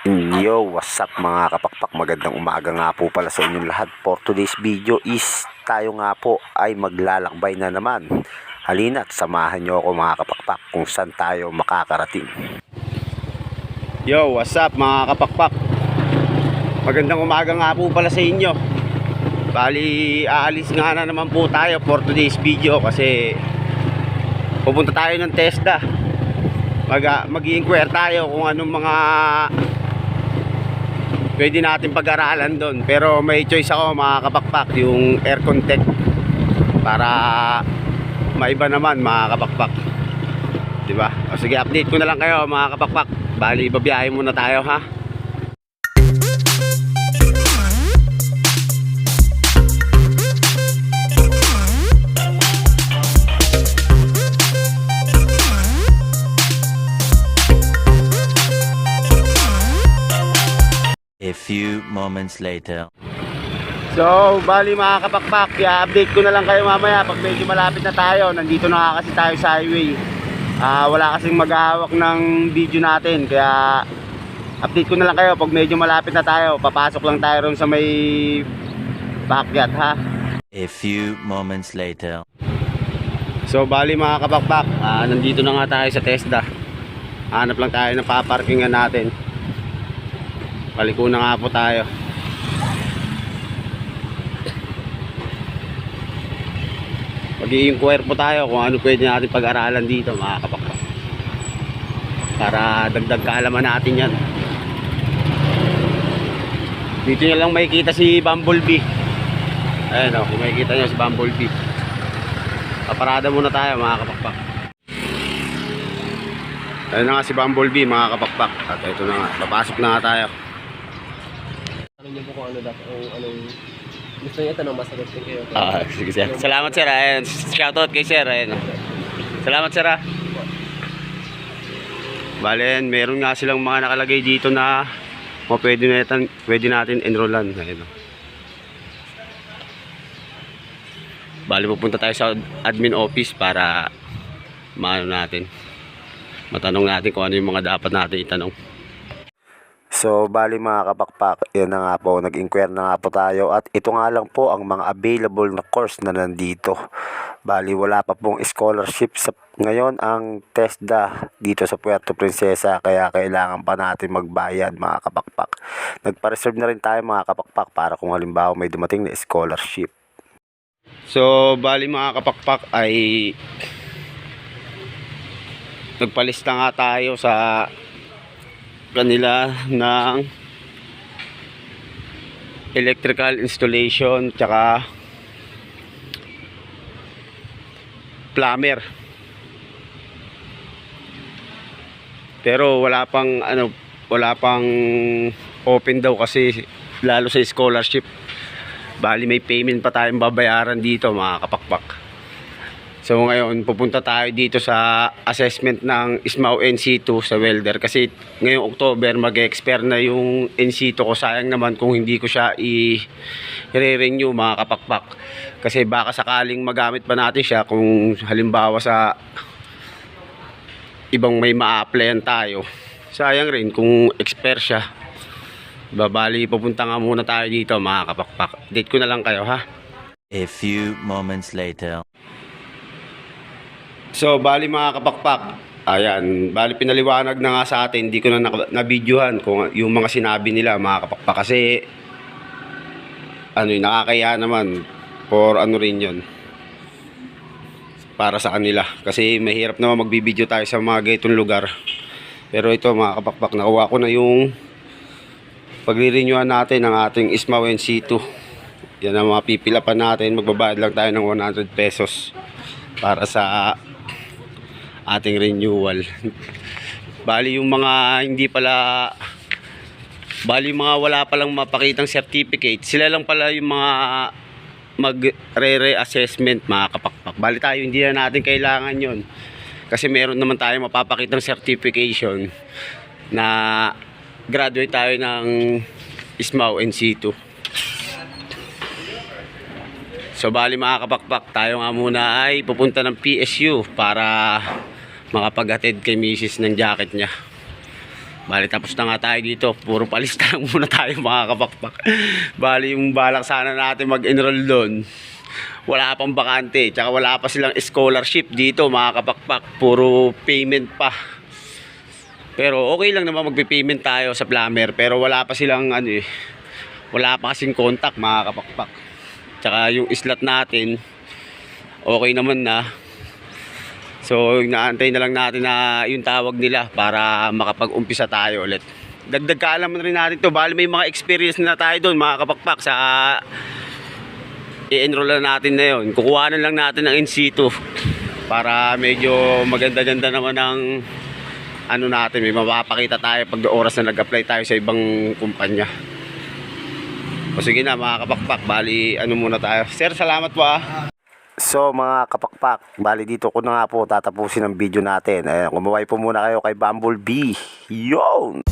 Yo, what's up mga kapakpak? Magandang umaga nga po pala sa inyong lahat. For today's video is tayo nga po ay maglalakbay na naman. Halina't samahan nyo ako mga kapakpak kung saan tayo makakarating. Yo, what's up mga kapakpak? Magandang umaga nga po pala sa inyo. Bali, aalis nga na naman po tayo for today's video kasi pupunta tayo ng TESDA. Mag-i-inquire tayo kung anong mga pwede natin pag-aralan doon. Pero may choice ako mga kapakpak, yung aircon tech, para maiba naman mga kapakpak, diba? O sige, update ko na lang kayo mga kapakpak. Bali, babiyahe muna tayo ha. A few moments later. So, bali mga kapakpak, i-update ko na lang kayo mamaya pag medyo malapit na tayo. Nandito na nga kasi tayo sa highway. Wala kasing maghahawak ng video natin, kaya update ko na lang kayo pag medyo malapit na tayo. Papasok lang tayo ron sa may backyard ha. A few moments later. So, bali mga kapakpak, nandito na nga tayo sa TESDA. Hanap lang tayo ng paparkingan natin. Paliko na nga po tayo. Mag-i-inquire po tayo kung ano pwede natin pag-aralan dito mga kapakpak, para dagdag kaalaman natin yan. Dito nyo lang makikita si Bumblebee. Ayan o, kung makikita nyo si Bumblebee. Paparada muna tayo mga kapakpak. Ayan na nga si Bumblebee mga kapakpak. At ito na nga, papasok na nga tayo. Ano niyo po kung ano dapat, anong gusto niyo tanong, masagot ko kayo. Sige sir. Salamat sir. Ayan, shoutout kay sir. Ayan. Salamat sir. Balen, meron nga silang mga nakalagay dito na pwede natin enrollan. Ayan. Bali, pupunta tayo sa admin office para matanong natin kung ano yung mga dapat natin itanong. So, bali mga kapakpak, yan na nga po, nag-inquire na nga po tayo at ito nga lang po ang mga available na course na nandito. Bali, wala pa pong scholarship ngayon ang TESDA dito sa Puerto Princesa, kaya kailangan pa natin magbayad mga kapakpak. Nagpa-reserve na rin tayo mga kapakpak para kung halimbawa may dumating na scholarship. So, bali mga kapakpak ay nagpalista nga tayo sa kanila ng electrical installation tsaka plumber, pero wala pang open daw kasi lalo sa scholarship. Bali, may payment pa tayong babayaran dito mga kapakpak. So ngayon pupunta tayo dito sa assessment ng ISMAU NC2 sa welder kasi ngayong October mag-expire na yung NC2 ko. Sayang naman kung hindi ko siya i-renew mga kapakpak, kasi baka sakaling magamit pa natin siya kung halimbawa sa ibang may ma-applyan tayo. Sayang rin kung expire siya. Babali, pupunta nga muna tayo dito mga kapakpak. Date ko na lang kayo ha. A few moments later. So, bali mga kapakpak, ayan, bali pinaliwanag na nga sa atin, hindi ko na na-videohan kung yung mga sinabi nila mga kapakpak, kasi nakakaya naman for rin yun para sa kanila, kasi mahirap naman magbibideo tayo sa mga ganitong lugar. Pero ito mga kapakpak, nakuha ko na yung pagre-renewan natin ng ating ISMAU NC2. Yan ang mga pipila pa natin, magbabayad lang tayo ng 100 pesos para sa ating renewal. Bali yung mga mga wala palang mapakitang certificate, sila lang pala yung mga magre-reassessment mga kapakpak. Bali tayo hindi na natin kailangan yon kasi meron naman tayo mapapakitang certification na graduate tayo ng ISMAU NC2. So bali mga kapakpak, tayo nga muna ay pupunta ng PSU para makapaghatid kay misis ng jacket niya. Bali tapos na nga tayo dito. Puro palista lang muna tayo mga kapakpak. Bali yung balak sana natin mag-enroll doon. Wala pang bakante. Tsaka wala pa silang scholarship dito mga kapakpak. Puro payment pa. Pero okay lang naman magpe-payment tayo sa plumber. Pero wala pa silang ano eh. Wala pa kasing contact mga kapakpak. Tsaka yung slot natin okay naman na. So inaantay na lang natin na yung tawag nila para makapag-umpisa tayo ulit. Dagdag kaalaman rin natin to. Bali may mga experience na tayo doon mga kapakpak sa i-enroll na natin na yun. Kukuha na lang natin ng in situ para medyo maganda-ganda naman ng ano natin. May mapapakita tayo pag oras na nag-apply tayo sa ibang kumpanya. O sige na mga kapakpak. Bali ano muna tayo. Sir, salamat po ah. So mga kapakpak, bali dito ko na nga po tatapusin ang video natin. Kumaway po muna kayo kay Bumblebee. Yon!